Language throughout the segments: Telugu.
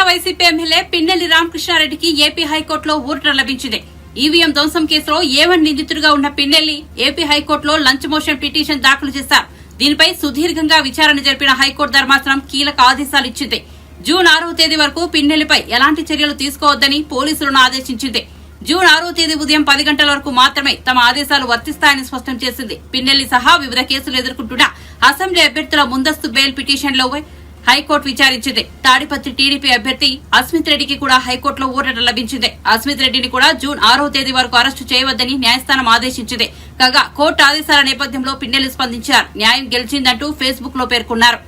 వైసీపీ ఎమ్మెల్యే పిన్నెల్లి రామకృష్ణారెడ్డికి ఏపీ హైకోర్టులో ఊరట లభించింది. ఈవీఎం ధ్వంసం కేసులో A1 నిందితుడిగా ఉన్న పిన్నెల్లి ఏపీ హైకోర్టులో లంచ్ మోషన్ పిటిషన్ దాఖలు చేశారు. దీనిపై సుదీర్ఘంగా విచారణ జరిపిన హైకోర్టు ధర్మాసనం కీలక ఆదేశాలు ఇచ్చింది. జూన్ 6వ తేదీ వరకు పిన్నెల్లిపై ఎలాంటి చర్యలు తీసుకోవద్దని పోలీసులను ఆదేశించింది. జూన్ 6వ తేదీ ఉదయం 10 గంటల వరకు మాత్రమే తమ ఆదేశాలు వర్తిస్తాయని స్పష్టం చేసింది. పిన్నెల్లి సహా వివిధ కేసులు ఎదుర్కొంటున్న అసెంబ్లీ అభ్యర్థుల ముందస్తు బెయిల్ పిటిషన్లపై హైకోర్టు విచారించింది. తాడిపత్రి టీడీపీ అభ్యర్థి అస్మిత్ రెడ్డికి కూడా హైకోర్టులో ఊరట లభించింది. అస్మిత్ రెడ్డిని కూడా జూన్ 6వ తేదీ వరకు అరెస్టు చేయవద్దని న్యాయస్థానం ఆదేశించింది. కాగా కోర్టు ఆదేశాల నేపథ్యంలో పిన్నెల్లి స్పందించారు. న్యాయం గెలిచిందంటూ ఫేస్బుక్ లో పేర్కొన్నారు.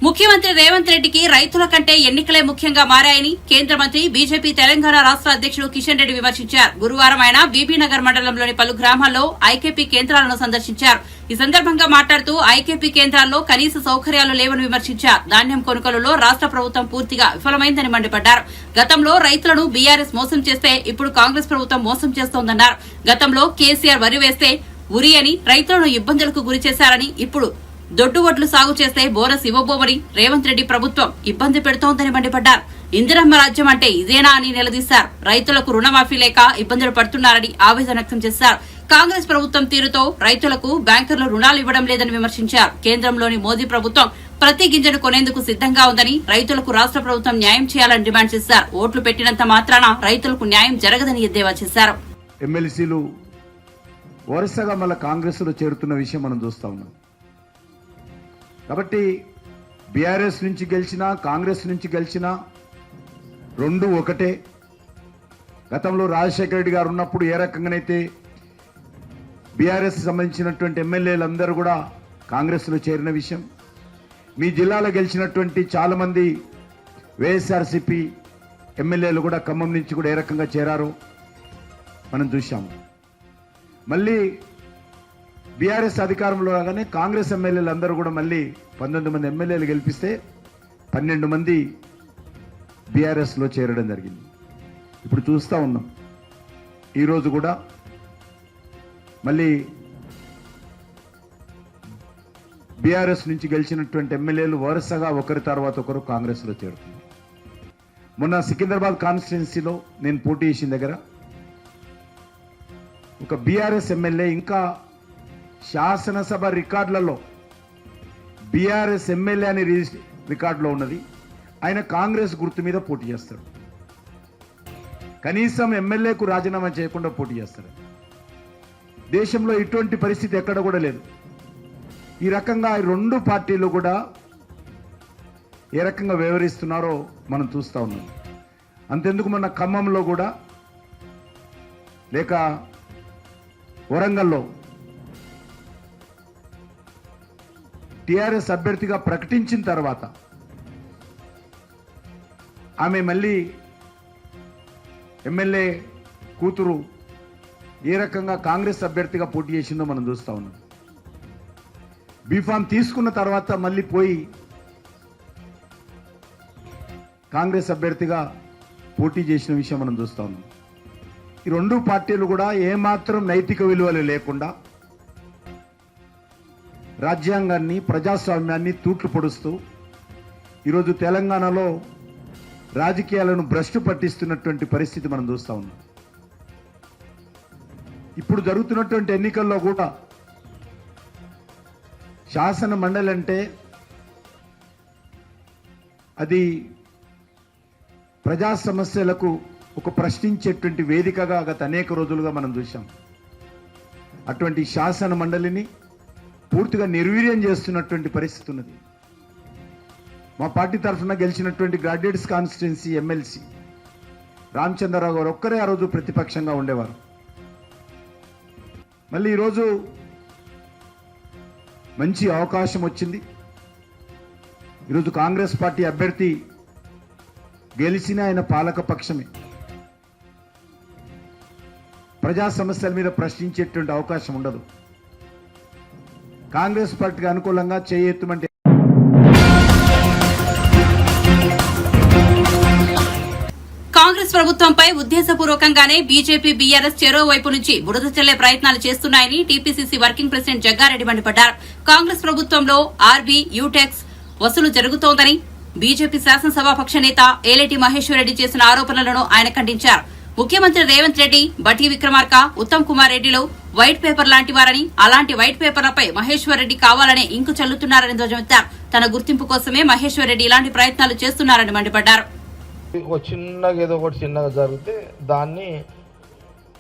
ముఖ్యమంత్రి రేవంత్ రెడ్డికి రైతుల కంటే ఎన్నికలే ముఖ్యంగా మారాయని కేంద్ర మంత్రి బీజేపీ తెలంగాణ రాష్ట అధ్యకుడు కిషన్ రెడ్డి విమర్శించారు. గురువారం ఆయన బీబీనగర్ మండలంలోని పలు గ్రామాల్లో ఐకేపీ కేంద్రాలను సందర్శించారు. ఈ సందర్భంగా మాట్లాడుతూ ఐకేపీ కేంద్రాల్లో కనీస సౌకర్యాలు లేవని విమర్శించారు. ధాన్యం కొనుగోలులో రాష్ట ప్రభుత్వం పూర్తిగా విఫలమైందని మండిపడ్డారు. గతంలో రైతులను బీఆర్ఎస్ మోసం చేస్తే ఇప్పుడు కాంగ్రెస్ ప్రభుత్వం మోసం చేస్తోందన్నారు. గతంలో కేసీఆర్ వరి వేస్తే ఉరి అని రైతులను ఇబ్బందులకు గురిచేశారని, ఇప్పుడు దొడ్డు వడ్లు సాగు చేస్తే బోనస్ ఇవ్వబోమని రేవంత్ రెడ్డి ప్రభుత్వం ఇబ్బంది పెడుతోందని మండిపడ్డారు. ఇందిరమ్మ రాజ్యం అంటే ఇదేనా అని నిలదీశారు. రైతులకు రుణమాఫీ లేక ఇబ్బందులు పడుతున్నారని ఆవేదన వ్యక్తం చేశారు. కాంగ్రెస్ ప్రభుత్వం తీరుతో రైతులకు బ్యాంకర్లు రుణాలు ఇవ్వడం లేదని విమర్శించారు. కేంద్రంలోని మోదీ ప్రభుత్వం ప్రతి గింజను కొనేందుకు సిద్దంగా ఉందని, రైతులకు రాష్ట ప్రభుత్వం న్యాయం చేయాలని డిమాండ్ చేశారు. ఓట్లు పెట్టినంత మాత్రాన రైతులకు న్యాయం జరగదని ఎద్దేవా చేశారు. ఎమ్మెల్సీలు వరుసగా మళ్ళీ కాంగ్రెస్ లో చేరుతున్న విషయం మనం చూస్తా ఉన్నాం. కాబట్టి బీఆర్ఎస్ నుంచి గెలిచినా కాంగ్రెస్ నుంచి గెలిచినా రెండు ఒకటే. గతంలో రాజశేఖర రెడ్డి గారు ఉన్నప్పుడు ఏ రకంగానైతే బీఆర్ఎస్ సంబంధించినటువంటి ఎమ్మెల్యేలందరూ కూడా కాంగ్రెస్లో చేరిన విషయం, మీ జిల్లాలో గెలిచినటువంటి చాలామంది వైఎస్ఆర్సీపీ ఎమ్మెల్యేలు కూడా ఖమ్మం నుంచి కూడా ఏ రకంగా చేరారో మనం చూశాము. మళ్ళీ బీఆర్ఎస్ అధికారంలో రాగానే కాంగ్రెస్ ఎమ్మెల్యేలు అందరూ కూడా మళ్ళీ 19 మంది ఎమ్మెల్యేలు గెలిపిస్తే 12 మంది బీఆర్ఎస్లో చేరడం జరిగింది. ఇప్పుడు చూస్తూ ఉన్నాం, ఈరోజు కూడా మళ్ళీ బీఆర్ఎస్ నుంచి గెలిచినటువంటి ఎమ్మెల్యేలు వరుసగా ఒకరి తర్వాత ఒకరు కాంగ్రెస్లో చేరుతున్నారు. మొన్న సికింద్రాబాద్ కాన్స్టిట్యున్సీలో నేను పోటీ చేసిన దగ్గర ఒక బీఆర్ఎస్ ఎమ్మెల్యే, ఇంకా శాసనసభ రికార్డులలో బీఆర్ఎస్ ఎమ్మెల్యే అని రికార్డులో ఉన్నది, ఆయన కాంగ్రెస్ గుర్తు మీద పోటీ చేస్తాడు. కనీసం ఎమ్మెల్యేకు రాజీనామా చేయకుండా పోటీ చేస్తాడు. దేశంలో ఇటువంటి పరిస్థితి ఎక్కడ కూడా లేదు. ఈ రకంగా ఈ రెండు పార్టీలు కూడా ఏ రకంగా వ్యవహరిస్తున్నారో మనం చూస్తూ ఉన్నాం. అంతెందుకు మన ఖమ్మంలో కూడా లేక వరంగల్లో టీఆర్ఎస్ అభ్యర్థిగా ప్రకటించిన తర్వాత ఆమె మళ్ళీ ఎమ్మెల్యే కూతురు ఏ రకంగా కాంగ్రెస్ అభ్యర్థిగా పోటీ చేసిందో మనం చూస్తూ ఉన్నాం. బీఫామ్ తీసుకున్న తర్వాత మళ్ళీ పోయి కాంగ్రెస్ అభ్యర్థిగా పోటీ చేసిన విషయం మనం చూస్తూ ఉన్నాం. ఈ రెండు పార్టీలు కూడా ఏమాత్రం నైతిక విలువలు లేకుండా రాజ్యాంగాన్ని, ప్రజాస్వామ్యాన్ని తూట్లు పొడుస్తూ ఈరోజు తెలంగాణలో రాజకీయాలను భ్రష్టు పట్టిస్తున్నటువంటి పరిస్థితి మనం చూస్తూ ఉన్నాం. ఇప్పుడు జరుగుతున్నటువంటి ఎన్నికల్లో కూడా శాసన మండలి అంటే అది ప్రజా సమస్యలకు ఒక ప్రశ్నించేటువంటి వేదికగా గత అనేక రోజులుగా మనం చూసాం. అటువంటి శాసన మండలిని పూర్తిగా నిర్వీర్యం చేస్తున్నటువంటి పరిస్థితి ఉన్నది. మా పార్టీ తరఫున గెలిచినటువంటి గ్రాడ్యుయేట్స్ కాన్స్టిట్యున్సీ ఎమ్మెల్సీ రామచంద్రరావు గారు ఒక్కరే ఆ రోజు ప్రతిపక్షంగా ఉండేవారు. మళ్ళీ ఈరోజు మంచి అవకాశం వచ్చింది. ఈరోజు కాంగ్రెస్ పార్టీ అభ్యర్థి గెలిచిన ఆయన పాలక పక్షమే. ప్రజా సమస్యల మీద ప్రశ్నించేటువంటి అవకాశం ఉండదు. కాంగ్రెస్ పార్టీకి అనుకూలంగా చేయెత్తమంటే కాంగ్రెస్ కాంగ్రెస్ ప్రభుత్వంపై ఉద్దేశపూర్వకంగానే బీజేపీ బీఆర్ఎస్ చెరో వైపు నుంచి బురద చల్లే ప్రయత్నాలు చేస్తున్నాయని టీపీసీసీ వర్కింగ్ ప్రెసిడెంట్ జగ్గారెడ్డి మండిపడ్డారు. కాంగ్రెస్ ప్రభుత్వంలో ఆర్బీ యూటెక్స్ వసూలు జరుగుతోందని బీజేపీ శాసనసభాపక్ష నేత ఏలేటి మహేశ్వరరెడ్డి చేసిన ఆరోపణలను ఆయన ఖండించారు. ముఖ్యమంత్రి రేవంత్ రెడ్డి, బట్టి విక్రమార్క, ఉత్తమ్ కుమార్ రెడ్డిలు వైట్ పేపర్ లాంటి వారని, అలాంటి వైట్ పేపర్లపై మహేశ్వర్ రెడ్డి కావాలనే ఇంకు చల్లుతున్నారని ధ్వజమెత్తారు. తన గుర్తింపు కోసమే మహేశ్వర్ రెడ్డి ఇలాంటి ప్రయత్నాలు చేస్తున్నారని మండిపడ్డారు. ఒక చిన్నగా ఏదో ఒకటి చిన్నగా జరిగితే దాన్ని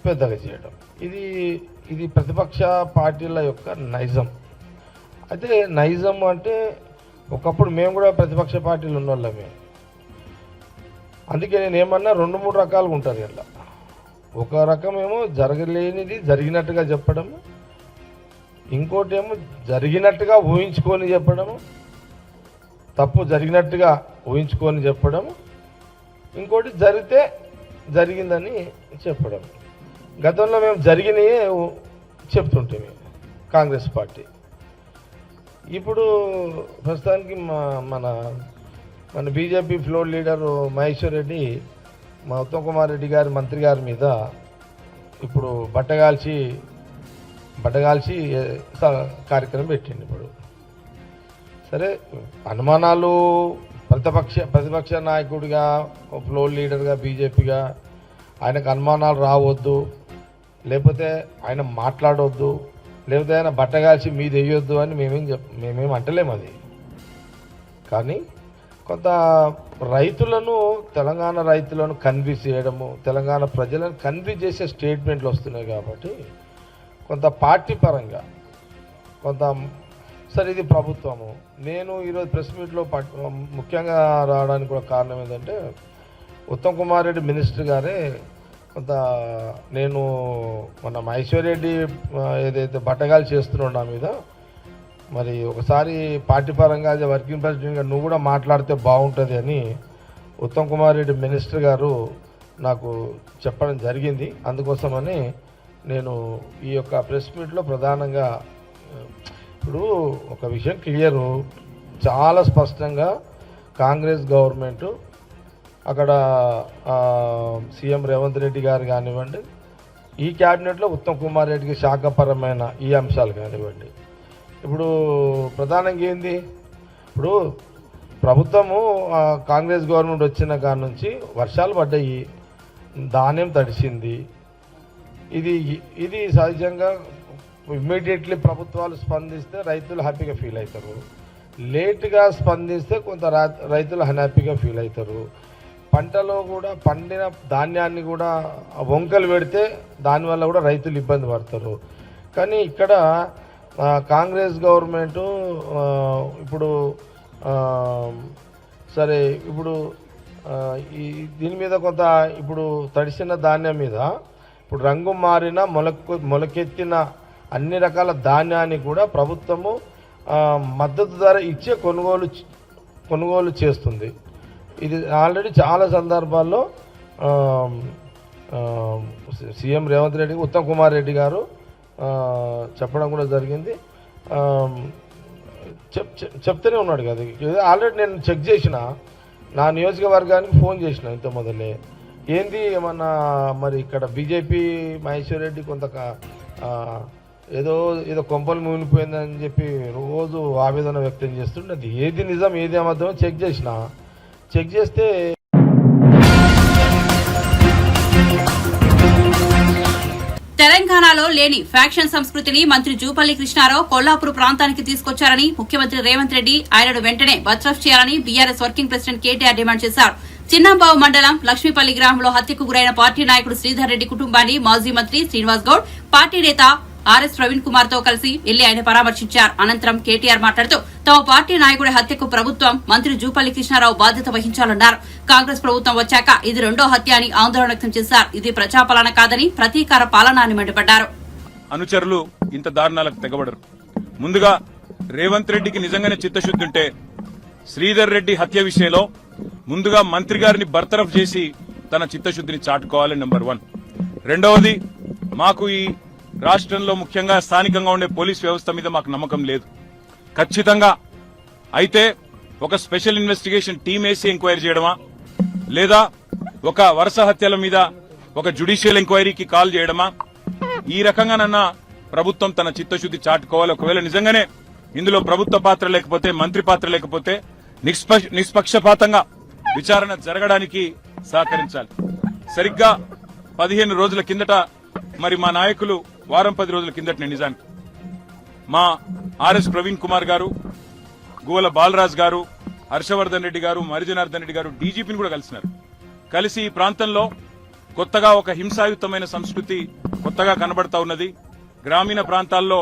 పెద్దగా చేయడం, ఇది ప్రతిపక్ష పార్టీల యొక్క నైజం. అయితే నైజం అంటే ఒకప్పుడు మేము కూడా ప్రతిపక్ష పార్టీలు ఉన్నోళ్ళమే. అందుకే నేను ఏమన్నా 2-3 రకాలుగా ఉంటుంది. అట్లా ఒక రకమేమో జరగలేనిది జరిగినట్టుగా చెప్పడము, ఇంకోటి ఏమో జరిగినట్టుగా ఊహించుకొని చెప్పడము, తప్పు జరిగినట్టుగా ఊహించుకొని చెప్పడము, ఇంకోటి జరిగితే జరిగిందని చెప్పడం. గతంలో మేము జరిగినయే చెప్తుంటే కాంగ్రెస్ పార్టీ. ఇప్పుడు ప్రస్తుతానికి మన BJP floor leader Maheshwar Reddy మా ఉత్తమ్ కుమార్ రెడ్డి గారి మంత్రి గారి మీద ఇప్పుడు బట్టగాల్చి కార్యక్రమం పెట్టింది. ఇప్పుడు సరే, అనుమానాలు ప్రతిపక్ష నాయకుడిగా, ఫ్లోర్ లీడర్గా, బీజేపీగా ఆయనకు అనుమానాలు రావద్దు, లేకపోతే ఆయన మాట్లాడవద్దు, లేకపోతే ఆయన బట్టగాల్చి మీద వేయొద్దు అని మేమేం అంటలేము. అది కానీ కొంత తెలంగాణ రైతులను కన్విన్స్ చేయడము, తెలంగాణ ప్రజలను కన్విన్స్ చేసే స్టేట్మెంట్లు వస్తున్నాయి. కాబట్టి కొంత పార్టీ పరంగా సరే, ఇది ప్రభుత్వము. నేను ఈరోజు ప్రెస్ మీట్లో ముఖ్యంగా రావడానికి కూడా కారణం ఏంటంటే, ఉత్తమ్ కుమార్ రెడ్డి మినిస్టర్ గారే నేను మన మహేశ్వర్ రెడ్డి ఏదైతే బట్టగాలు చేస్తున్నాడు నా మీద, మరి ఒకసారి పార్టీ పరంగా వర్కింగ్ ప్రెసిడెంట్గా నువ్వు కూడా మాట్లాడితే బాగుంటుంది అని ఉత్తమ్ కుమార్ రెడ్డి మినిస్టర్ గారు నాకు చెప్పడం జరిగింది. అందుకోసమని నేను ఈ యొక్క ప్రెస్ మీట్లో ప్రధానంగా ఇప్పుడు ఒక విషయం క్లియరు, చాలా స్పష్టంగా కాంగ్రెస్ గవర్నమెంటు అక్కడ సీఎం రేవంత్ రెడ్డి గారు కానివ్వండి, ఈ క్యాబినెట్లో ఉత్తమ్ కుమార్ రెడ్డికి శాఖపరమైన ఈ అంశాలు కానివ్వండి, ఇప్పుడు ప్రధానంగా ఏంది, ఇప్పుడు ప్రభుత్వము కాంగ్రెస్ గవర్నమెంట్ వచ్చిన కాడ నుంచి వర్షాలు పడ్డాయి, ధాన్యం తడిసింది. ఇది సహజంగా ఇమ్మీడియట్లీ ప్రభుత్వాలు స్పందిస్తే రైతులు హ్యాపీగా ఫీల్ అవుతారు. లేట్గా స్పందిస్తే కొంత రైతులు అన్హ్యాపీగా ఫీల్ అవుతారు. పంటలో కూడా పండిన ధాన్యాన్ని కూడా వంకలు పెడితే దానివల్ల కూడా రైతులు ఇబ్బంది పడతారు. కానీ ఇక్కడ కాంగ్రెస్ గవర్నమెంటు ఇప్పుడు సరే, ఇప్పుడు దీని మీద కొంత ఇప్పుడు తడిసిన ధాన్యం మీద ఇప్పుడు రంగు మారిన మొలకెత్తిన అన్ని రకాల ధాన్యాన్ని కూడా ప్రభుత్వము మద్దతు ధర ఇచ్చే కొనుగోలు చేస్తుంది. ఇది ఆల్రెడీ చాలా సందర్భాల్లో సీఎం రేవంత్ రెడ్డి, ఉత్తమ్ కుమార్ రెడ్డి గారు చెప్పడం కూడా జరిగింది. చెప్తూనే ఉన్నాడు కదా. ఆల్రెడీ నేను చెక్ చేసిన, నా నియోజకవర్గానికి ఫోన్ చేసిన ఇంత మొదలే, ఏంది ఏమన్నా మరి ఇక్కడ బీజేపీ మహేశ్వర్ రెడ్డి కొంత ఏదో కొంపలు మునిగిపోయిందని చెప్పి రోజు ఆవేదన వ్యక్తం చేస్తుండే. అది ఏది నిజం ఏది అబద్ధమో చెక్ చేస్తే తెలంగాణలో లేని ఫ్యాక్షన్ సంస్కృతిని మంత్రి జూపల్లి కృష్ణారావు కొల్లాపూర్ ప్రాంతానికి తీసుకొచ్చారని ముఖ్యమంత్రి రేవంత్ రెడ్డి ఆయనను వెంటనే బర్తరఫ్ చేయాలని BRS working president KTR demand చేశారు. చిన్నంబావు మండలం లక్ష్మీపల్లి గ్రామంలో హత్యకు గురైన పార్టీ నాయకుడు శ్రీధర్ రెడ్డి కుటుంబాన్ని మాజీ మంత్రి శ్రీనివాస్ గౌడ్, పార్టీ నేత ఆర్ఎస్ ప్రవీణ్ కుమార్ తో కలిసి వెళ్లి ఆయన పరామర్శించారు. అనంతరం కేటీఆర్ మాట్లాడుతూ తమ పార్టీ నాయకుడి హత్యకు ప్రభుత్వం, మంత్రి జూపల్లి కృష్ణారావు బాధ్యత వహించాలన్నారు. కాంగ్రెస్ ప్రభుత్వం వచ్చాక ఇది రెండో హత్య అని ఆందోళన వ్యక్తం చేశారు. ఇది ప్రజాపాలన కాదని ప్రతీకార పాలన అని మండిపడ్డారు. అనుచరులు ఇంత దారుణాలకు తెగబడరు. ముందుగా రేవంత్ రెడ్డికి నిజంగానే చిత్తశుద్ధి ఉంటే శ్రీధర్ రెడ్డి హత్య విషయంలో ముందుగా మంత్రి గారిని బర్తరఫ్ చేసి తన చిత్తశుద్ధిని చాటుకోవాలి. నెంబర్ 1. రెండవది, మాకు ఈ రాష్ట్రంలో ముఖ్యంగా స్థానికంగా ఉండే పోలీస్ వ్యవస్థ మీద మాకు నమ్మకం లేదు. ఖచ్చితంగా అయితే ఒక స్పెషల్ ఇన్వెస్టిగేషన్ టీం వేసి ఎంక్వైరీ చేయడమా, లేదా ఒక వరుస హత్యల మీద ఒక జ్యుడిషియల్ ఎంక్వైరీకి కాల్ చేయడమా? ఈ రకంగానన్నా ప్రభుత్వం తన చిత్తశుద్ధి చాటుకోవాలి. ఒకవేళ నిజంగానే ఇందులో ప్రభుత్వ పాత్ర లేకపోతే, మంత్రి పాత్ర లేకపోతే నిష్పక్షపాతంగా విచారణ జరగడానికి సహకరించాలి. సరిగ్గా 15 రోజుల కిందట మరి మా నాయకులు వారం 10 రోజుల కిందట నిజానికి మా ఆర్ఎస్ ప్రవీణ్ కుమార్ గారు, గువ్వల బాలరాజ్ గారు, హర్షవర్ధన్ రెడ్డి గారు, మరిజనార్దన్ రెడ్డి గారు డీజీపీని కూడా కలిసినారు. కలిసి ఈ ప్రాంతంలో కొత్తగా ఒక హింసాయుతమైన సంస్కృతి కొత్తగా కనబడతా ఉన్నది. గ్రామీణ ప్రాంతాల్లో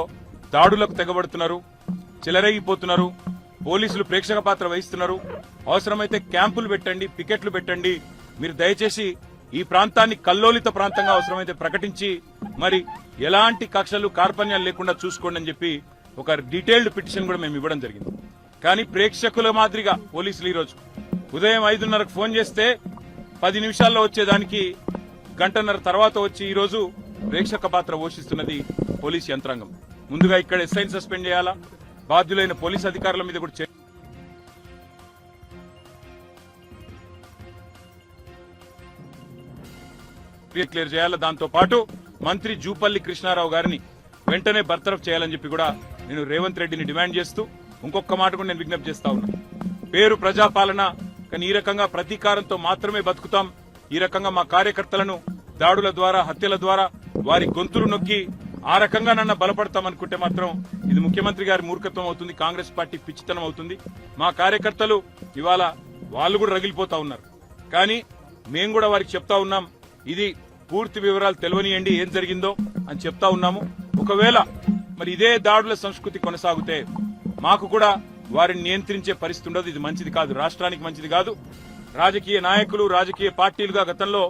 దాడులకు తెగబడుతున్నారు, చెలరేగిపోతున్నారు, పోలీసులు ప్రేక్షక పాత్ర వహిస్తున్నారు. అవసరమైతే క్యాంపులు పెట్టండి, పికెట్లు పెట్టండి. మీరు దయచేసి ఈ ప్రాంతాన్ని కల్లోలిత ప్రాంతంగా అవసరమైతే ప్రకటించి మరి ఎలాంటి కక్షలు కార్పణ్యాలు లేకుండా చూసుకోండి అని చెప్పి ఒక డీటెయిల్డ్ పిటిషన్ కూడా మేము ఇవ్వడం జరిగింది. కానీ ప్రేక్షకుల మాదిరిగా పోలీసులు ఈరోజు ఉదయం 5:30కు ఫోన్ చేస్తే 10 నిమిషాల్లో వచ్చేదానికి గంటన్నర తర్వాత వచ్చి ఈరోజు ప్రేక్షక పాత్ర పోషిస్తున్నది పోలీస్ యంత్రాంగం. ముందుగా ఇక్కడ ఎస్ఐని సస్పెండ్ చేయాలా, బాధ్యులైన పోలీస్ అధికారుల మీద కూడా క్లియర్ చేయాలా. దాంతో పాటు మంత్రి జూపల్లి కృష్ణారావు గారిని వెంటనే బర్తరఫ్ చేయాలని చెప్పి కూడా నేను రేవంత్ రెడ్డిని డిమాండ్ చేస్తూ ఇంకొక మాట కూడా నేను విజ్ఞప్తి చేస్తా ఉన్నా. పేరు ప్రజాపాలన, కానీ ఈ రకంగా ప్రతీకారంతో మాత్రమే బతుకుతాం. ఈ రకంగా మా కార్యకర్తలను దాడుల ద్వారా, హత్యల ద్వారా వారి గొంతులు నొక్కి ఆ రకంగా నన్ను బలపడతామనుకుంటే మాత్రం ఇది ముఖ్యమంత్రి గారి మూర్ఖత్వం అవుతుంది, కాంగ్రెస్ పార్టీ పిచ్చితనం అవుతుంది. మా కార్యకర్తలు ఇవాళ వాళ్ళు కూడా రగిలిపోతా ఉన్నారు. కానీ మేము కూడా వారికి చెప్తా ఉన్నాం, ఇది పూర్తి వివరాలు తెలియనియండి ఏం జరిగిందో అని చెప్తా ఉన్నాము. ఒకవేళ మరి ఇదే దాడుల సంస్కృతి కొనసాగితే మాకు కూడా వారిని నియంత్రించే పరిస్థితి ఉండదు. ఇది మంచిది కాదు, రాష్ట్రానికి మంచిది కాదు. రాజకీయ నాయకులు, రాజకీయ పార్టీలుగా గతంలో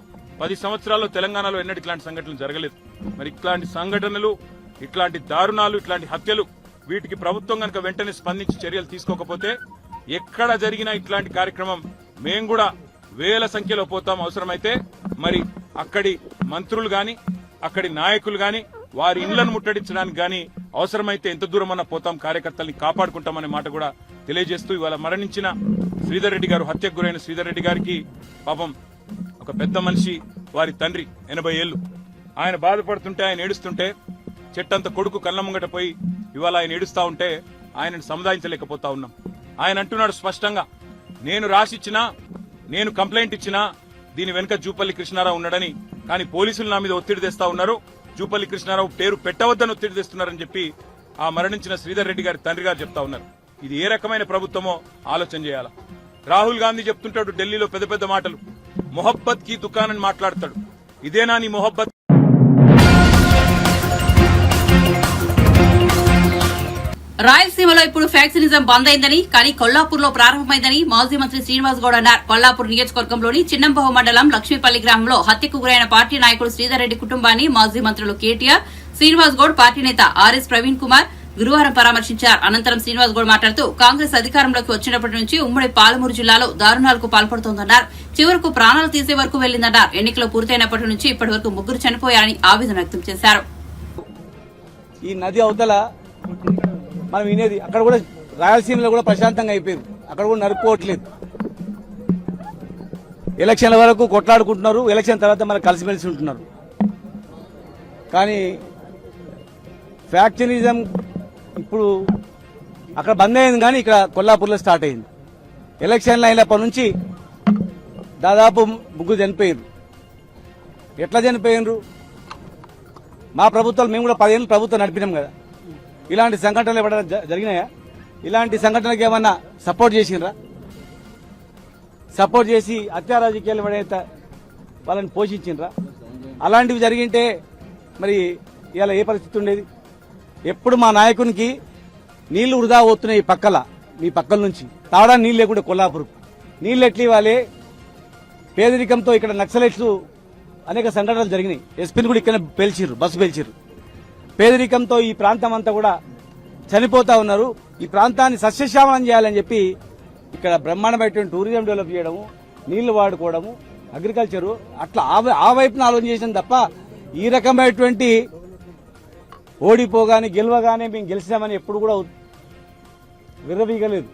10 సంవత్సరాల్లో తెలంగాణలో ఎన్నడూ ఇట్లాంటి సంఘటనలు జరగలేదు. మరి ఇట్లాంటి సంఘటనలు, ఇట్లాంటి దారుణాలు, ఇట్లాంటి హత్యలు, వీటికి ప్రభుత్వం కనుక వెంటనే స్పందించి చర్యలు తీసుకోకపోతే ఎక్కడ జరిగినా ఇట్లాంటి కార్యక్రమం మేము కూడా వేల సంఖ్యలో పోతాం. అవసరమైతే మరి అక్కడి మంత్రులు గాని, అక్కడి నాయకులు గాని వారి ఇళ్లను ముట్టడించడానికి గాని అవసరమైతే ఎంత దూరమన్నా పోతాం, కార్యకర్తల్ని కాపాడుకుంటామనే మాట కూడా తెలియజేస్తూ ఇవాళ మరణించిన శ్రీధర్ రెడ్డి గారు, హత్యకు గురైన శ్రీధర్ రెడ్డి గారికి పాపం ఒక పెద్ద మనిషి, వారి తండ్రి 80 ఏళ్లు, ఆయన బాధపడుతుంటే, ఆయన ఏడుస్తుంటే చెట్టంత కొడుకు కళ్ళ ముంగట పోయి ఇవాళ ఆయన ఏడుస్తా ఉంటే ఆయనను సముదాయించలేకపోతా ఉన్నాం. ఆయన అంటున్నాడు స్పష్టంగా, నేను రాసిచ్చినా, నేను కంప్లైంట్ ఇచ్చినా దీని వెనుక జూపల్లి కృష్ణారావు ఉన్నాడని, కానీ పోలీసులు నా మీద ఒత్తిడి తెస్తా ఉన్నారు, జూపల్లి కృష్ణారావు పేరు పెట్టవద్దని ఒత్తిడి తెస్తున్నారని చెప్పి ఆ మరణించిన శ్రీధర్ రెడ్డి గారి తండ్రి గారు చెప్తా ఉన్నారు. ఇది ఏ రకమైన ప్రభుత్వమో ఆలోచన చేయాలా. రాహుల్ గాంధీ చెప్తుంటాడు ఢిల్లీలో పెద్ద పెద్ద మాటలు, మొహబ్బత్ కి దుకాన్ అని మాట్లాడతాడు. ఇదేనా నీ మొహబ్బత్? రాయలసీమలో ఇప్పుడు ఫ్యాక్సినిజం బంద్ అయిందని, కానీ కొల్లాపూర్ లో ప్రారంభమైందని మాజీ మంత్రి శ్రీనివాస్ గౌడ్ అన్నారు. కొల్లాపూర్ నియోజకవర్గంలోని చిన్నంబహు మండలం లక్ష్మీపల్లి గ్రామంలో హత్యకు గురైన పార్టీ నాయకుడు శ్రీధర్ రెడ్డి కుటుంబాన్ని మాజీ మంత్రులు కేటీఆర్, శ్రీనివాస్ గౌడ్, పార్టీ నేత ఆర్ఎస్ ప్రవీణ్ కుమార్ గురువారం పరామర్శించారు. అనంతరం శ్రీనివాస్ గౌడ్ మాట్లాడుతూ కాంగ్రెస్ అధికారంలోకి వచ్చినప్పటి నుంచి ఉమ్మడి పాలమూరు జిల్లాలో దారుణాలకు పాల్పడుతోందన్నారు. చివరకు ప్రాణాలు తీసే వరకు వెళ్లిందన్నారు. ఎన్నికలు పూర్తయినప్పటి నుంచి ఇప్పటి వరకు 3 చనిపోయారని ఆవేదన వ్యక్తం చేశారు. ఈ నది అవతల మనం వినేది, అక్కడ కూడా రాయలసీమలో కూడా ప్రశాంతంగా అయిపోయింది, అక్కడ కూడా నరుక్కోవట్లేదు. ఎలక్షన్ల వరకు కొట్లాడుకుంటున్నారు, ఎలక్షన్ తర్వాత మనకు కలిసిమెలిసి ఉంటున్నారు. కానీ ఫ్యాక్చరిజం ఇప్పుడు అక్కడ బంద్ అయింది, కానీ ఇక్కడ కొల్లాపూర్లో స్టార్ట్ అయింది. ఎలక్షన్లు అయినప్పటి నుంచి దాదాపు 3 చనిపోయారు. ఎట్లా చనిపోయినరు? మా ప్రభుత్వాలు, మేము కూడా 10 ఏళ్ళు ప్రభుత్వం నడిపినాం కదా, ఇలాంటి సంఘటనలు ఎవరైనా జరిగినాయా? ఇలాంటి సంఘటనలకు ఏమన్నా సపోర్ట్ చేసినరా? సపోర్ట్ చేసి హత్యా రాజకీయాలు ఎవరైతే వాళ్ళని పోషించినరా? అలాంటివి జరిగింటే మరి ఇవాళ ఏ పరిస్థితి ఉండేది? ఎప్పుడు మా నాయకునికి నీళ్లు వృధా అవుతున్నాయి పక్కల, మీ పక్కల నుంచి తాగడానికి నీళ్ళు లేకుండా కొల్లాపూర్ నీళ్ళు ఎట్లా ఇవ్వాలి? పేదరికంతో ఇక్కడ నక్సలైట్లు అనేక సంఘటనలు జరిగినాయి. ఎస్పీని కూడా ఇక్కడ పేల్చిర్రు, బస్సు పేల్చిర్రు. పేదరికంతో ఈ ప్రాంతం అంతా కూడా చనిపోతా ఉన్నారు. ఈ ప్రాంతాన్ని సస్యశ్యామలం చేయాలని చెప్పి ఇక్కడ బ్రహ్మాండమైనటువంటి టూరిజం డెవలప్ చేయడము, నీళ్లు వాడుకోవడము, అగ్రికల్చరు, అట్లా ఆ వైపున ఆలోచన చేసిన తప్ప ఈ రకమైనటువంటి ఓడిపోగానే గెలవగానే మేము గెలిచామని ఎప్పుడు కూడా విర్రవీగలేదు.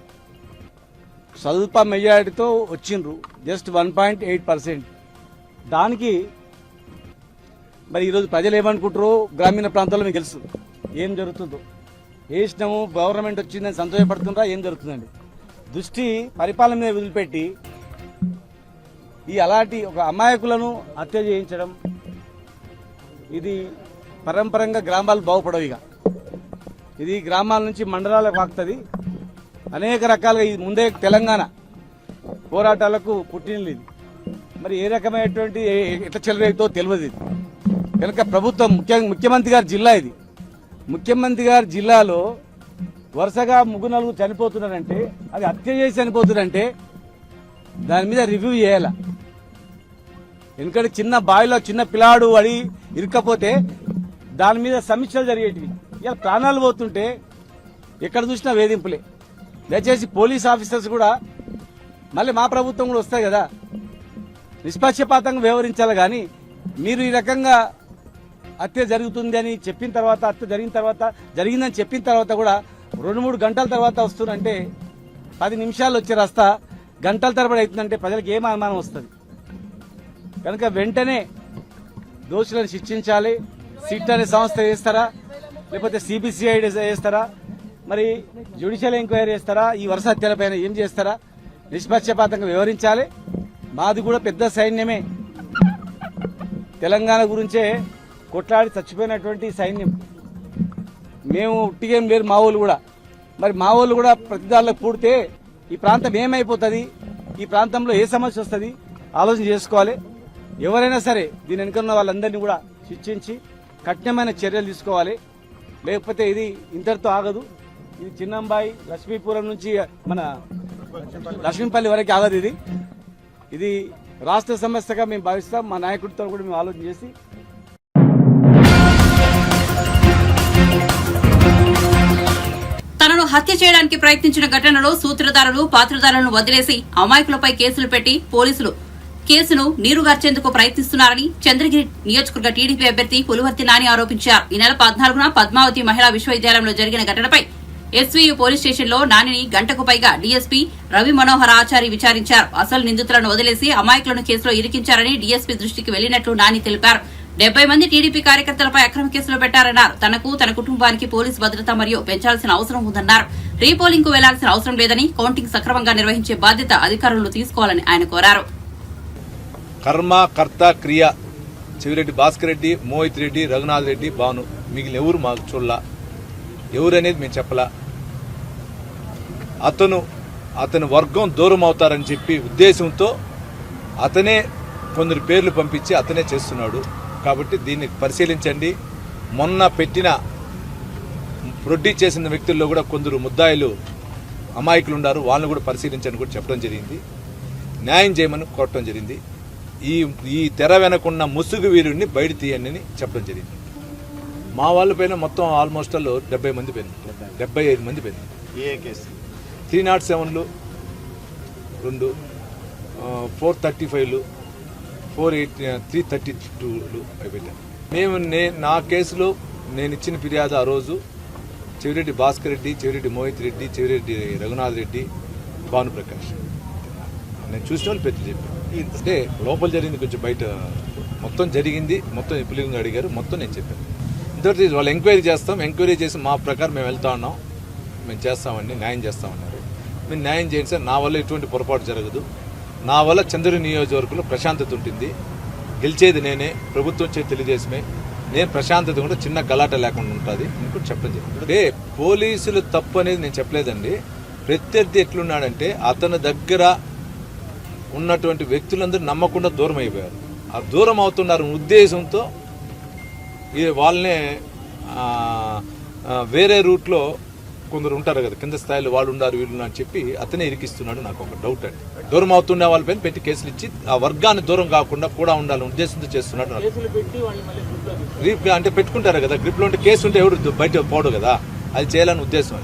స్వల్ప మెజారిటీతో వచ్చిండ్రు, జస్ట్ 1.8%. దానికి మరి ఈరోజు ప్రజలు ఏమనుకుంటారో గ్రామీణ ప్రాంతాల్లో మీకు తెలుసు ఏం జరుగుతుందో. ఏ ఇష్టము గవర్నమెంట్ వచ్చిందని సంతోషపడుతుందా ఏం జరుగుతుందండి. దృష్టి పరిపాలన మీద వదిలిపెట్టి అలాంటి ఒక అమాయకులను హత్య చేయించడం, ఇది పరంపరంగా గ్రామాలు బాగుపడవు. ఇది గ్రామాల నుంచి మండలాలకు వాకుతుంది. అనేక రకాలుగా ఇది ముందే తెలంగాణ పోరాటాలకు పుట్టినది. ఇది మరి ఏ రకమైనటువంటి ఎట్లా చెలరేగుతో తెలియదు. ఇది కనుక ప్రభుత్వం ముఖ్యమంత్రి గారి జిల్లా ఇది. ముఖ్యమంత్రి గారి జిల్లాలో వరుసగా 3-4 చనిపోతున్నారంటే, అది హత్య చేసి చనిపోతున్నారంటే దాని మీద రివ్యూ చేయాల. ఎందుకంటే చిన్న బావిలో చిన్న పిల్లాడు అడి ఇరుక్కపోతే దాని మీద సమీక్షలు జరిగేటివి. ఇలా ప్రాణాలు పోతుంటే ఎక్కడ చూసినా వేధింపులే. దయచేసి పోలీస్ ఆఫీసర్స్ కూడా మళ్ళీ మా ప్రభుత్వం కూడా వస్తాయి కదా, నిష్పక్షపాతంగా వ్యవహరించాలి. కానీ మీరు ఈ రకంగా హత్య జరుగుతుంది అని చెప్పిన తర్వాత, హత్య జరిగిందని చెప్పిన తర్వాత కూడా 2-3 గంటల తర్వాత వస్తుందంటే, 10 నిమిషాలు వచ్చే రస్తా గంటల తరబడి అవుతుందంటే ప్రజలకు ఏం అనుమానం వస్తుంది. కనుక వెంటనే దోషులను శిక్షించాలి. సిట్ అనే సంస్థ చేస్తారా, లేకపోతే సిబిసిఐడి చేస్తారా, మరి జ్యుడిషియల్ ఎంక్వైరీ చేస్తారా, ఈ వరుస హత్యలపైన ఏం చేస్తారా, నిష్పక్షపాతంగా వ్యవహరించాలి. మాది కూడా పెద్ద సైన్యమే. తెలంగాణ గురించే కొట్లాడి చచ్చిపోయినటువంటి సైన్యం. మేము ఉట్టిగేం లేరు మా వాళ్ళు కూడా. మరి మా వాళ్ళు కూడా ప్రతిదారులకు పూడితే ఈ ప్రాంతం ఏమైపోతుంది, ఈ ప్రాంతంలో ఏ సమస్య వస్తుంది ఆలోచన చేసుకోవాలి. ఎవరైనా సరే దీని వెనుకన్న వాళ్ళందరినీ కూడా శిక్షించి కఠినమైన చర్యలు తీసుకోవాలి. లేకపోతే ఇది ఇంతటితో ఆగదు. ఇది చిన్నంబాయి లక్ష్మీపురం నుంచి మన లక్ష్మీపల్లి వరకు ఆగదు. ఇది రాష్ట్ర సమస్యగా మేము భావిస్తాం. మా నాయకుడితో కూడా మేము ఆలోచన చేసి తనను హత్య చేయడానికి ప్రయత్నించిన ఘటనలో సూత్రధారులు, పాత్రధారులను వదిలేసి అమాయకులపై కేసులు పెట్టి పోలీసులు కేసును నీరుగార్చేందుకు ప్రయత్నిస్తున్నారని చంద్రగిరి నియోజకవర్గ టీడీపీ అభ్యర్థి పులివర్తి నాని ఆరోపించారు. ఈ నెల 14న పద్మావతి మహిళా విశ్వవిద్యాలయంలో జరిగిన ఘటనపై ఎస్వీయు పోలీస్ స్టేషన్లో నానిని గంటకు పైగా డీఎస్పీ రవి మనోహర్ ఆచారి విచారించారు. అసలు నిందితులను వదిలేసి అమాయకులను కేసులో ఇరికించారని డీఎస్పీ దృష్టికి వెళ్లినట్లు నాని తెలిపారు. 70 మంది టీడీపీ కార్యకర్తలపై అక్రమ కేసులు పెట్టారన్నారు. తనకు, తన కుటుంబానికి పోలీసు భద్రత మరియు పెంచాల్సిన అవసరం ఉందన్నారు. రీపోలింగ్ కు వెళ్లాల్సిన అవసరం లేదని, కౌంటింగ్ సక్రమంగా నిర్వహించే బాధ్యత అధికారులు తీసుకోవాలని ఆయన కోరారు. కర్మ కర్త క్రియ చెవిరెడ్డి భాస్కర్ రెడ్డి, మోహిత్ రెడ్డి, రఘునాథ్ రెడ్డి, భాను, మిగిలిన ఎవరు మాకు చూడలా. ఎవరనేది మేము చెప్పలా. అతను వర్గం దూరం అవుతారని చెప్పి ఉద్దేశంతో అతనే కొందరు పేర్లు పంపించి అతనే చేస్తున్నాడు. కాబట్టి దీన్ని పరిశీలించండి. మొన్న పెట్టిన ప్రొడ్యూస్ చేసిన వ్యక్తుల్లో కూడా కొందరు ముద్దాయిలు అమాయకులు ఉన్నారు. వాళ్ళని కూడా పరిశీలించని కూడా చెప్పడం జరిగింది. న్యాయం చేయమని కోరటం జరిగింది. ఈ తెర వెనకున్న ముసుగు వీరుడిని బయట తీయండి అని చెప్పడం జరిగింది. మా వాళ్ళ పైన మొత్తం ఆల్మోస్ట్ 70 మంది పోయింది, 75 మంది పోయింది. ఏ కేసు? 307లు 2, 435లు, 332లు అయిపోయాయి. నా కేసులో నేను ఇచ్చిన ఫిర్యాదు ఆ రోజు చెవిరెడ్డి భాస్కర్ రెడ్డి, చెవిరెడ్డి మోహిత్ రెడ్డి, చెవిరెడ్డి రఘునాథ్ రెడ్డి, భానుప్రకాష్. నేను చూసిన వాళ్ళు పెద్ద చెప్పాను. అంటే లోపల జరిగింది కొంచెం బయట మొత్తం జరిగింది. మొత్తం పులింగ్ అడిగారు, మొత్తం నేను చెప్పాను. ఇంతవరకు వాళ్ళు ఎంక్వైరీ చేస్తాం, ఎంక్వైరీ చేసి మా ప్రకారం మేము వెళ్తా ఉన్నాం, మేము చేస్తామండి, న్యాయం చేస్తామన్నారు. మేము న్యాయం చేయండి సార్, నా వల్ల ఎటువంటి పొరపాటు జరగదు, నా వల్ల చంద్రగిరి నియోజకవర్గంలో ప్రశాంతత ఉంటుంది, గెలిచేది నేనే, ప్రభుత్వం చేతి తెలుగుదేశమే, నేను ప్రశాంతత కూడా చిన్న గలాట లేకుండా ఉంటుంది ఇంకోటి చెప్పడం జరిగింది. అంటే పోలీసులు తప్పు అనేది నేను చెప్పలేదండి. ప్రత్యర్థి ఎట్లున్నాడంటే అతని దగ్గర ఉన్నటువంటి వ్యక్తులందరూ నమ్మకుండా దూరం అయిపోయారు. ఆ దూరం అవుతున్నారు ఉద్దేశంతో వాళ్ళనే వేరే రూట్లో కొందరు ఉంటారు కదా, కింద స్థాయిలో వాళ్ళు ఉన్నారు వీళ్ళు అని చెప్పి అతనే ఇరికిస్తున్నాడు. నాకు ఒక డౌట్ అండి. దూరం అవుతున్న వాళ్ళపైన పెట్టి కేసులు ఇచ్చి ఆ వర్గాన్ని దూరం కాకుండా కూడా ఉండాలని ఉద్దేశంతో చేస్తున్నాడు. గ్రిప్ అంటే పెట్టుకుంటారు కదా, గ్రిప్లో ఉంటే కేసు ఉంటే ఎవరు బయట పోడు కదా, అది చేయాలని ఉద్దేశం.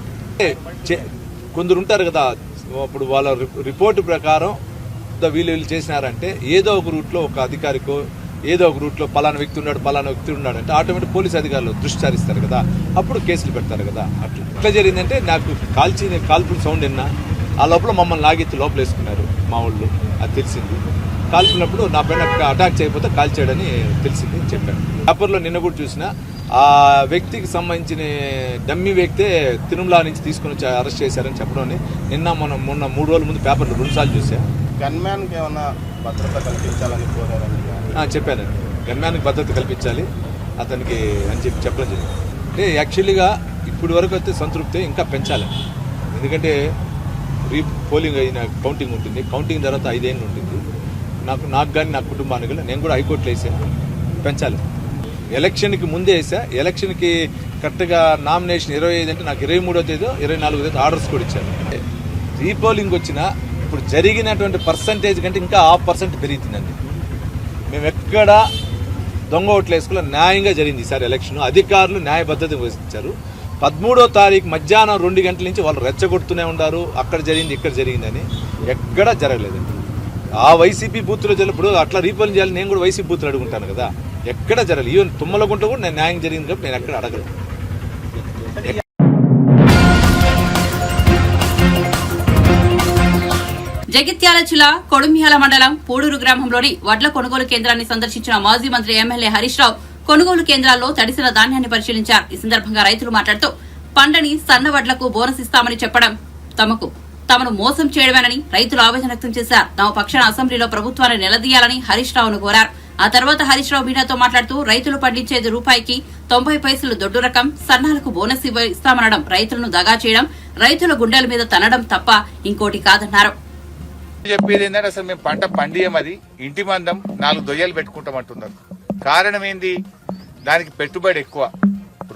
కొందరు ఉంటారు కదా, అప్పుడు వాళ్ళ రిపోర్టు ప్రకారం వీళ్ళు చేసినారంటే ఏదో ఒక రూట్లో ఒక అధికారికో ఏదో ఒక రూట్లో పలానా వ్యక్తి ఉన్నాడు అంటే ఆటోమేటిక్ పోలీస్ అధికారులు దృష్టి సారిస్తారు కదా, అప్పుడు కేసులు పెడతారు కదా. ఎట్లా జరిగిందంటే నాకు కాల్పుల సౌండ్ విన్నా, ఆ లోపల మమ్మల్ని లాగెత్తి లోపల వేసుకున్నారు మా వాళ్ళు, అది తెలిసింది. కాల్పినప్పుడు నా పైన అటాక్ చేయకపోతే కాల్చాడని తెలిసింది చెప్పాను. పేపర్లో నిన్న కూడా చూసిన ఆ వ్యక్తికి సంబంధించిన డమ్మీ వ్యక్తే తిరుమల నుంచి తీసుకుని వచ్చి అరెస్ట్ చేశారని చెప్పడం మొన్న 3 రోజుల ముందు పేపర్లో 2 సార్లు చూశాను. గన్మ్యాన్కి ఏమన్నా భద్రత కల్పించాలని కోరారని చెప్పానండి. గన్మ్యాన్కి భద్రత కల్పించాలి అతనికి అని చెప్పడం జరిగింది. అంటే యాక్చువల్గా ఇప్పటి వరకు అయితే సంతృప్తి ఇంకా పెంచాలి. ఎందుకంటే పోలింగ్ అయిన కౌంటింగ్ ఉంటుంది. కౌంటింగ్ తర్వాత 5 ఏళ్ళు ఉంటుంది. నాకు కానీ నా కుటుంబానికి కానీ నేను కూడా హైకోర్టులో వేసాను. పెంచాలి. ఎలక్షన్కి ముందే వేసా. ఎలక్షన్కి కరెక్ట్గా నామినేషన్ 25 అంటే నాకు 23వ తేదీ 24వ తేదీ ఆర్డర్స్ కూడా ఇచ్చాను. రీపోలింగ్ వచ్చినా ఇప్పుడు జరిగినటువంటి పర్సంటేజ్ కంటే ఇంకా 1% పెరుగుతుందండి. మేము ఎక్కడ దొంగ ఓట్లు వేసుకుని న్యాయంగా జరిగింది ఈసారి ఎలక్షన్. అధికారులు న్యాయబద్ధత వహించారు. 13వ తారీఖు మధ్యాహ్నం 2 గంటల నుంచి వాళ్ళు రెచ్చగొడుతూనే ఉన్నారు. అక్కడ జరిగింది ఇక్కడ జరిగిందని. ఎక్కడా జరగలేదండి. ఆ వైసీపీ బూత్లో జరిగినప్పుడు అట్లా రీపోలింగ్ చేయాలి. నేను కూడా వైసీపీ బూత్లు అడుగుంటాను కదా. ఎక్కడ జరగలేదు. ఈవెన్ తుమ్మలగుంట కూడా నేను న్యాయం జరిగింది కాబట్టి నేను ఎక్కడ అడగలేదు. జగిత్యాల జిల్లా కొడుమ్యాల మండలం పూడూరు గ్రామంలోని వడ్ల కొనుగోలు కేంద్రాన్ని సందర్శించిన మాజీ మంత్రి ఎమ్మెల్యే హరీష్ రావు కొనుగోలు కేంద్రాల్లో తడిసిన ధాన్యాన్ని పరిశీలించారు. ఈ సందర్భంగా రైతులు మాట్లాడుతూ పంటని సన్న వడ్లకు బోనస్ ఇస్తామని చెప్పడం తమను మోసం చేయడమేనని రైతులు ఆవేదన వ్యక్తం చేశారు. తమ పక్షాన అసెంబ్లీలో ప్రభుత్వాన్ని నిలదీయాలని హరీష్ రావును కోరారు. ఆ తర్వాత హరీష్ రావు మీడియాతో మాట్లాడుతూ రైతులు పండించేది రూపాయికి 90 పైసలు దొడ్డు రకం సన్నాలకు బోనస్ ఇస్తామనడం రైతులను దగా చేయడం, రైతుల గుండెల మీద తనడం తప్ప ఇంకోటి కాదన్నారు. చెప్పేది ఏంటంటే అసలు మేము పంట పండియమది ఇంటి మందం 4 దొయ్యలు పెట్టుకుంటామంటున్నారు. కారణం ఏంది? దానికి పెట్టుబడి ఎక్కువ,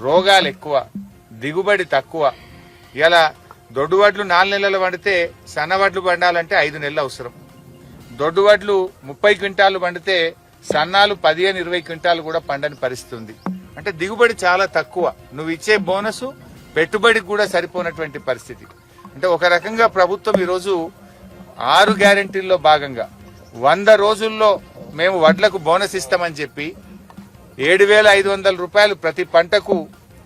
రోగాలు ఎక్కువ, దిగుబడి తక్కువ. ఇలా దొడ్డు వడ్లు 4 నెలలు పండితే సన్న వడ్లు పండాలంటే 5 నెలలు అవసరం. దొడ్డు వడ్లు 30 క్వింటాలు పండితే సన్నాలు 15-20 క్వింటాలు కూడా పండని పరిస్థితి. అంటే దిగుబడి చాలా తక్కువ. నువ్వు ఇచ్చే బోనస్ పెట్టుబడికి కూడా సరిపోనటువంటి పరిస్థితి. అంటే ఒక రకంగా ప్రభుత్వం ఈరోజు 6 గ్యారెంటీల్లో భాగంగా 100 రోజుల్లో మేము వడ్లకు బోనస్ ఇస్తామని చెప్పి 7,500 రూపాయలు ప్రతి పంటకు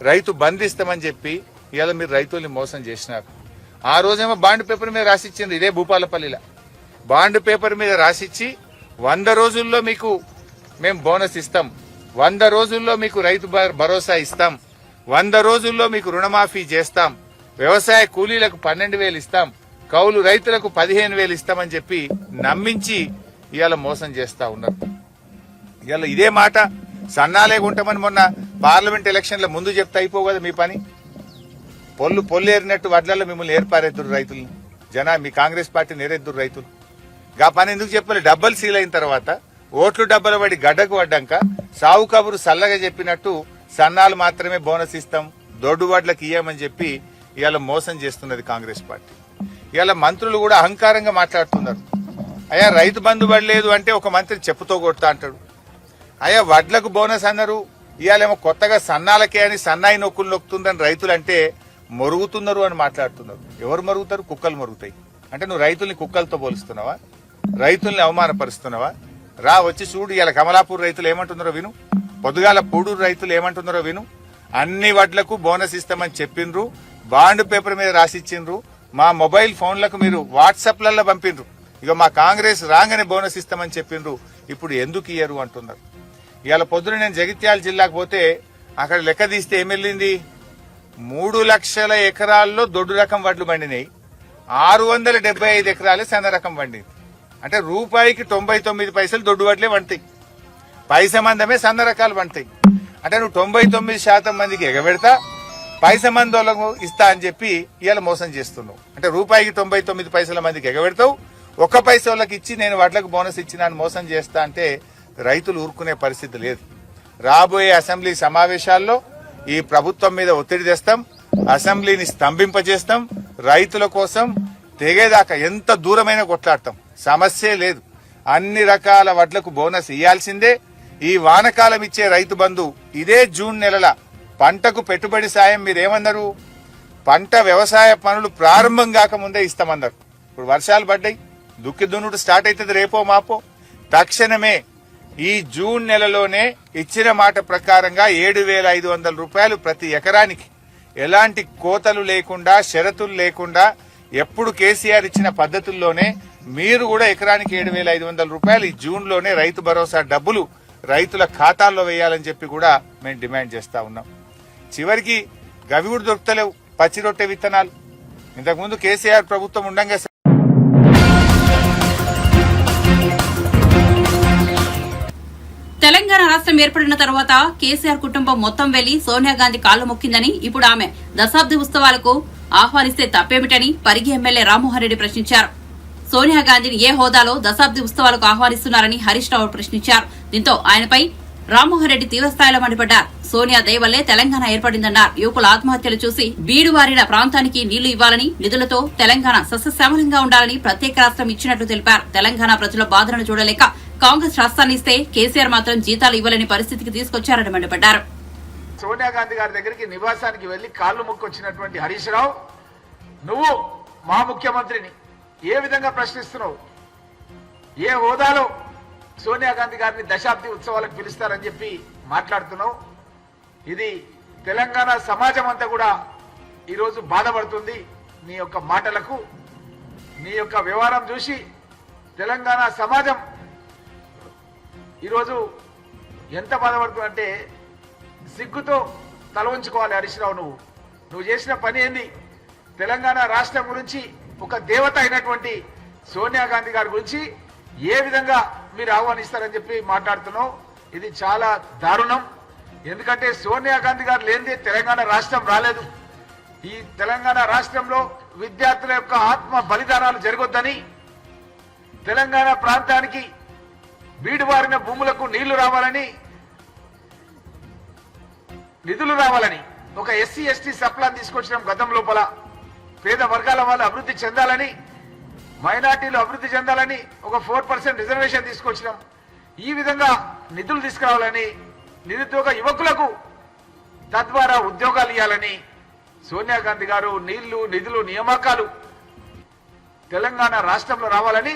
రైతు బంధిస్తామని చెప్పి ఇవాళ మీరు రైతుల్ని మోసం చేసినారు. ఆ రోజేమో బాండ్ పేపర్ మీద రాసిచ్చింది. ఇదే భూపాలపల్లిలో బాండ్ పేపర్ మీద రాసిచ్చి 100 రోజుల్లో మీకు మేము బోనస్ ఇస్తాం, 100 రోజుల్లో మీకు రైతు భరోసా ఇస్తాం, 100 రోజుల్లో మీకు రుణమాఫీ చేస్తాం, వ్యవసాయ కూలీలకు 12,000 ఇస్తాం, కౌలు రైతులకు 15,000 ఇస్తామని చెప్పి నమ్మించి ఇవాళ మోసం చేస్తా ఉన్నారు. ఇవాళ ఇదే మాట సన్నాలే ఉంటామని మొన్న పార్లమెంట్ ఎలక్షన్ల ముందు చెప్తే అయిపో కదా మీ పని. పొల్లు ఏరినట్టు వడ్లలో మిమ్మల్ని ఏర్పారేద్దురు రైతుల్ని. మీ కాంగ్రెస్ పార్టీని ఏరేద్దురు రైతులు. గా పని ఎందుకు చెప్పాలి? డబ్బలు సీల్ అయిన తర్వాత ఓట్లు డబ్బలు పడి గడ్డకు పడ్డాక సావు కబురు సల్లగా చెప్పినట్టు సన్నాలు మాత్రమే బోనస్ ఇస్తాం, దొడ్డు వడ్లకు ఇయ్యమని చెప్పి ఇవాళ మోసం చేస్తున్నది కాంగ్రెస్ పార్టీ. ఇవాళ మంత్రులు కూడా అహంకారంగా మాట్లాడుతున్నారు. అయ్యా రైతు బంధు పడలేదు అంటే ఒక మంత్రి చెప్పుతో కొడతా అంటాడు. అయ్యా వడ్లకు బోనస్ అన్నారు, ఇవాళేమో కొత్తగా సన్నాలకే అని సన్నాయి నొక్కులు నొక్కుతుందని రైతులు అంటే మొరుగుతున్నారు అని మాట్లాడుతున్నారు. ఎవరు మరుగుతారు? కుక్కలు మరుగుతాయి. అంటే నువ్వు రైతుల్ని కుక్కలతో పోలుస్తున్నావా? రైతుల్ని అవమానపరుస్తున్నావా? రా వచ్చి చూడు. ఇలా కమలాపూర్ రైతులు ఏమంటున్నారో విను, పొద్దుగాల పూడూరు రైతులు ఏమంటున్నారో విను. అన్ని వడ్లకు బోనస్ ఇస్తామని చెప్పిండ్రు, బాండ్ పేపర్ మీద రాసిచ్చిండ్రు, మా మొబైల్ ఫోన్లకు మీరు వాట్సాప్లలో పంపిండ్రు. ఇక మా కాంగ్రెస్ రాగానే బోనస్ ఇస్తామని చెప్పిండ్రు. ఇప్పుడు ఎందుకు ఇయ్యరు అంటున్నారు. ఇవాళ పొద్దున నేను జగిత్యాల జిల్లాకు పోతే అక్కడ లెక్క తీస్తే ఏమెళ్ళింది? 3 లక్షల ఎకరాల్లో దొడ్డు రకం వడ్లు పండినాయి, 675 ఎకరాలే సన్న రకం పండింది. అంటే రూపాయికి 99 పైసలు దొడ్డు వడ్లే పండుతాయి, పైస మందమే సన్న రకాలు పండుతాయి. అంటే నువ్వు 99% మందికి ఎగబెడతా, పైస మంది వాళ్ళకు ఇస్తా అని చెప్పి ఇవాళ మోసం చేస్తున్నావు. అంటే రూపాయికి 99 పైసల మందికి ఎగబెడతావు, 1 పైస వాళ్ళకి ఇచ్చి నేను వడ్లకు బోనస్ ఇచ్చిన మోసం చేస్తా అంటే రైతులు ఊరుకునే పరిస్థితి లేదు. రాబోయే అసెంబ్లీ సమావేశాల్లో ఈ ప్రభుత్వం మీద ఒత్తిడి తెస్తాం, అసెంబ్లీని స్తంభింపజేస్తాం, రైతుల కోసం తెగేదాకా ఎంత దూరమైనా కొట్లాడతాం. సమస్యే లేదు. అన్ని రకాల వడ్లకు బోనస్ ఇయ్యాల్సిందే. ఈ వానకాలం ఇచ్చే రైతు బంధు ఇదే జూన్ నెలల పంటకు పెట్టుబడి సాయం మీరేమన్నారు? పంట వ్యవసాయ పనులు ప్రారంభం కాకముందే ఇస్తామన్నారు. ఇప్పుడు వర్షాలు పడ్డాయి, దుక్కి దున్నుడు స్టార్ట్ అవుతుంది రేపో మాపో. తక్షణమే ఈ జూన్ నెలలోనే ఇచ్చిన మాట ప్రకారంగా 7,500 రూపాయలు ప్రతి ఎకరానికి ఎలాంటి కోతలు లేకుండా, షరతులు లేకుండా ఎప్పుడు కేసీఆర్ ఇచ్చిన పద్ధతుల్లోనే మీరు కూడా ఎకరానికి 7,500 రూపాయలు ఈ జూన్లోనే రైతు భరోసా డబ్బులు రైతుల ఖాతాల్లో వేయాలని చెప్పి కూడా మేము డిమాండ్ చేస్తా ఉన్నాం. చివరికి గవి కూడా దొరుకుతలేవు పచ్చి రొట్టె విత్తనాలు. ఇంతకుముందు కేసీఆర్ ప్రభుత్వం ఉండంగా తెలంగాణ రాష్ట్రం ఏర్పడిన తర్వాత కేసీఆర్ కుటుంబం మొత్తం వెళ్లి సోనియా గాంధీ కాళ్లు మొక్కిందని, ఇప్పుడు ఆమె దశాబ్ది ఉత్సవాలకు ఆహ్వానిస్తే తప్పేమిటని పరిగి ఎమ్మెల్యే రామ్మోహన్ రెడ్డి ప్రశ్నించారు. సోనియా గాంధీని ఏ హోదాలో దశాబ్ది ఉత్సవాలకు ఆహ్వానిస్తున్నారని హరీష్ రావు ప్రశ్నించారు. దీంతో ఆయనపై రామ్మోహన్ రెడ్డి తీవ్రస్థాయిలో మండిపడ్డారు. సోనియా దయ వల్లే తెలంగాణ ఏర్పడిందన్నారు. యువకుల ఆత్మహత్యలు చూసి బీడువారిన ప్రాంతానికి నీళ్లు ఇవ్వాలని, నిధులతో తెలంగాణ సస్యశ్యామలంగా ఉండాలని ప్రత్యేక రాష్ట్రం ఇచ్చినట్లు తెలిపారు. తెలంగాణ ప్రజల బాధలను చూడలేక కాంగ్రెస్ రాష్ట్రాన్ని ఇస్తే కేసీఆర్ మాత్రం జీతాలు ఇవ్వలేని పరిస్థితికి తీసుకొచ్చారని మండిపడ్డారు. సోనియా గాంధీ గారి దగ్గరికి నివాసానికి వెళ్లి కాళ్లు మొక్కొచ్చినటువంటి హరీష్ రావు, నువ్వు మా ముఖ్యమంత్రిని ఏ విధంగా ప్రశ్నిస్తున్నావు? ఏ హోదాలో సోనియా గాంధీ గారిని దశాబ్ది ఉత్సవాలకు పిలుస్తారని చెప్పి మాట్లాడుతున్నావు? ఇది తెలంగాణ సమాజం అంతా కూడా ఈరోజు బాధపడుతుంది. నీ యొక్క మాటలకు, నీ యొక్క వ్యవహారం చూసి తెలంగాణ సమాజం ఈరోజు ఎంత బాధపడుతుందంటే సిగ్గుతో తల ఉంచుకోవాలి. హరీష్ రావు, నువ్వు చేసిన పని ఏంది? తెలంగాణ రాష్ట్రం గురించి ఒక దేవత అయినటువంటి సోనియా గాంధీ గారి గురించి ఏ విధంగా మీరు ఆహ్వానిస్తారని చెప్పి మాట్లాడుతున్నావు. ఇది చాలా దారుణం. ఎందుకంటే సోనియా గాంధీ గారు లేనిదే తెలంగాణ రాష్ట్రం రాలేదు. ఈ తెలంగాణ రాష్ట్రంలో విద్యార్థుల యొక్క ఆత్మ బలిదానాలు జరగొద్దని, తెలంగాణ ప్రాంతానికి బీడుబారిన భూములకు నీళ్లు రావాలని, నిధులు రావాలని ఒక ఎస్సీ ఎస్టీ సప్లాన్ తీసుకొచ్చినాం. గతం లోపల పేద వర్గాల వాళ్ళు అభివృద్ధి చెందాలని, మైనార్టీలు అభివృద్ధి చెందాలని ఒక 4% రిజర్వేషన్ తీసుకొచ్చినాం. ఈ విధంగా నిధులు తీసుకురావాలని, నిరుద్యోగ యువకులకు తద్వారా ఉద్యోగాలు ఇవ్వాలని సోనియా గాంధీ గారు నీళ్లు, నిధులు, నియామకాలు తెలంగాణ రాష్ట్రంలో రావాలని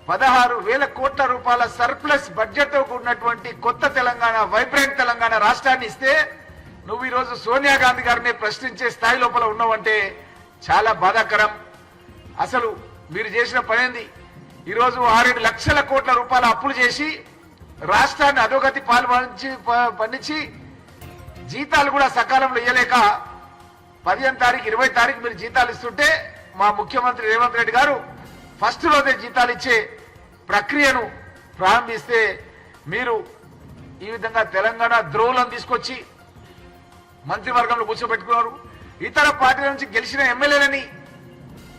16,000 కోట్ల రూపాయల సర్ప్లస్ బడ్జెట్ తో కూడినటువంటి కొత్త తెలంగాణ, వైబ్రెంట్ తెలంగాణ రాష్ట్రాన్ని ఇస్తే నువ్వు ఈరోజు సోనియా గాంధీ గారిని ప్రశ్నించే స్థాయి లోపల ఉన్నావంటే చాలా బాధాకరం. అసలు మీరు చేసిన పనేంది? ఈరోజు 6-7 లక్షల కోట్ల రూపాయల అప్పులు చేసి రాష్ట్రాన్ని అధోగతి పండించి జీతాలు కూడా సకాలంలో ఇవ్వలేక 15 తారీఖు 20 తారీఖు మీరు జీతాలు ఇస్తుంటే మా ముఖ్యమంత్రి రేవంత్ రెడ్డి గారు ఫస్ట్ రోజే జీతాలు ఇచ్చే ప్రక్రియను ప్రారంభిస్తే మీరు ఈ విధంగా తెలంగాణ ద్రోహులను తీసుకొచ్చి మంత్రివర్గంలో కూర్చోబెట్టుకున్నారు. ఇతర పార్టీల నుంచి గెలిచిన ఎమ్మెల్యేలని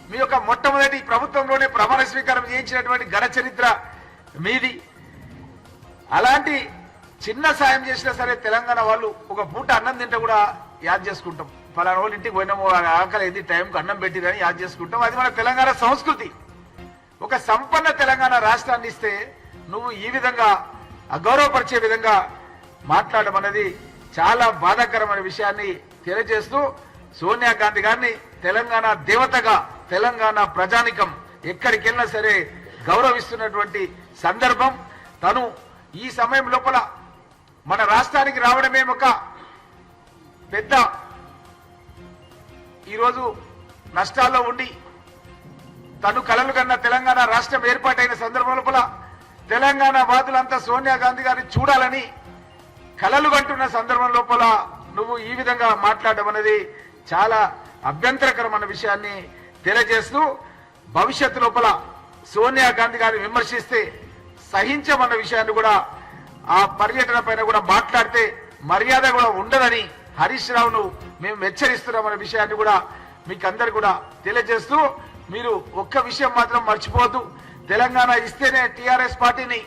మీ యొక్క మొట్టమొదటి ప్రభుత్వంలోనే ప్రమాణ స్వీకారం చేయించినటువంటి ఘన చరిత్ర మీది. అలాంటి చిన్న సాయం చేసినా సరే తెలంగాణ వాళ్ళు ఒక పూట అన్నం తింటే కూడా యాద్ చేసుకుంటాం. పలానా వాళ్ళు ఇంటికి పోయినాము, ఆకలి అయింది, టైంకి అన్నం పెట్టిరని యాద్ చేసుకుంటాం. అది మన తెలంగాణ సంస్కృతి. ఒక సంపన్న తెలంగాణ రాష్ట్రాన్ని ఇస్తే నువ్వు ఈ విధంగా అగౌరవపరిచే విధంగా మాట్లాడడం అనేది చాలా బాధాకరమైన విషయాన్ని తెలియజేస్తూ, సోనియా గాంధీ గారిని తెలంగాణ దేవతగా తెలంగాణ ప్రజానికం ఎక్కడికి వెళ్ళినా సరే గౌరవిస్తున్నటువంటి సందర్భం. తను ఈ సమయం లోపల మన రాష్ట్రానికి రావడమే ఒక పెద్ద ఈరోజు నష్టాల్లో ఉండి తను కలలు కన్న తెలంగాణ రాష్ట్రం ఏర్పాటైన సందర్భం లోపల తెలంగాణ బాధలంతా సోనియా గాంధీ గారిని చూడాలని కలలు కంటున్న సందర్భం లోపల నువ్వు ఈ విధంగా మాట్లాడడం అనేది చాలా అభ్యంతరకరమైన విషయాన్ని తెలియజేస్తూ, భవిష్యత్తు లోపల సోనియా గాంధీ గారిని విమర్శిస్తే సహించమన్న విషయాన్ని కూడా, ఆ పర్యటన పైన కూడా మాట్లాడితే మర్యాద కూడా ఉండదని హరీష్ రావును మేము హెచ్చరిస్తున్నామన్న విషయాన్ని కూడా మీకు అందరు కూడా తెలియజేస్తూ, మీరు ఒక్క విషయం మాత్రం మర్చిపోవద్దు. తెలంగాణ ఇస్తేనే టీఆర్ఎస్ పార్టీని